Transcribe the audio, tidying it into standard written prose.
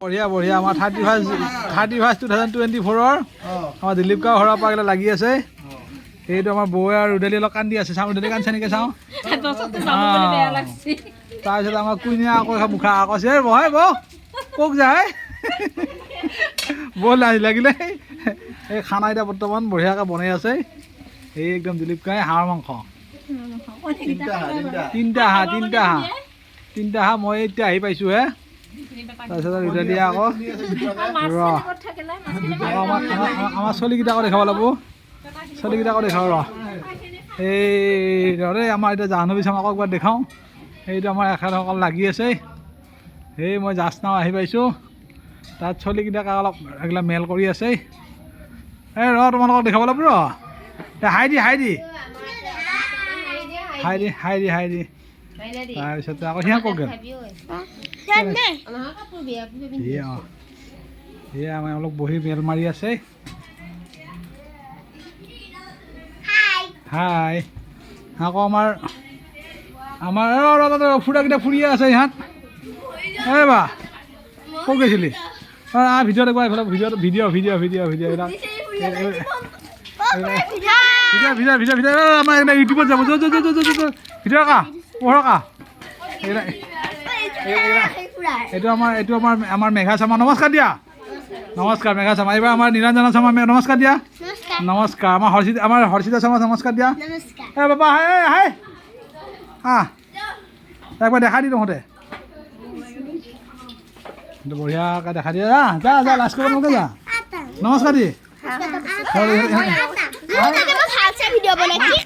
বঢ়িয়া বঢ়িয়া আমাৰ 31/2024 আমাৰ দিলীপ গাঁও হৰা পাগলা লাগি আছে এইটো আমাৰ বৌৱে আৰু ৰুদালি অলপ কান্দি আছে চাওঁ ৰুদালি কান্দিছে নেকি চাওঁ তাৰপিছত আমাৰ কুইনিয়া আকৌ মুখা কৈছে বহাই বৌ কক যায় বৌ লাজ লাগিলে এই খানা এতিয়া বৰ্তমান বঢ়িয়াকৈ বনাই আছে এই একদম দিলীপ গাঁৱে হাঁহৰ মাংস তিনিটা হাঁহ মই এতিয়া আহি পাইছোঁ হে তাৰপিছত ৰুদালি আকৌ আমাৰ চলিকেইটাকো দেখাব লাগিব চলিকেইটাকো দেখাওঁ এই ৰে আমাৰ এতিয়া জাহ্নৱী চামাকক একবাৰ দেখাওঁ সেইটো আমাৰ এখেতসকল লাগি আছে সেই মই জাষ্ট নাও আহি পাইছোঁ তাত চলিকেইটাকে অলপ এইবিলাক মেল কৰি আছে এই তোমালোকক দেখাব লাগিব হাই দি তাৰপিছতে আকৌ সিহঁত কক গ'ল আমাৰ অলপ বহি মেল মাৰি আছে হাই আকৌ আমাৰ ফুৰাকেইটা ফুৰিয়ে আছে ইহঁত এই বা ক'ত গৈছিলি ভিডিঅ'ত একবাৰ এইফালে ভিডিঅ' আমাৰ ইউটিউবত যাব ভিডিঅ' কা পঢ়কা এইটো আমাৰ মেঘা শৰ্মা নমস্কাৰ দিয়া নমস্কাৰ মেঘা শৰ্মা এইবাৰ আমাৰ নিৰঞ্জনা শৰ্মা নমস্কাৰ দিয়া নমস্কাৰ আমাৰ হৰ্ষিতা শৰ্মা নমস্কাৰ দিয়া এই বাবা হাই একবাৰ দেখা দি তহঁতে বঢ়িয়াকৈ দেখা দিয়ে যা লাজ কৰিব নকৰে যা নমস্কাৰ দি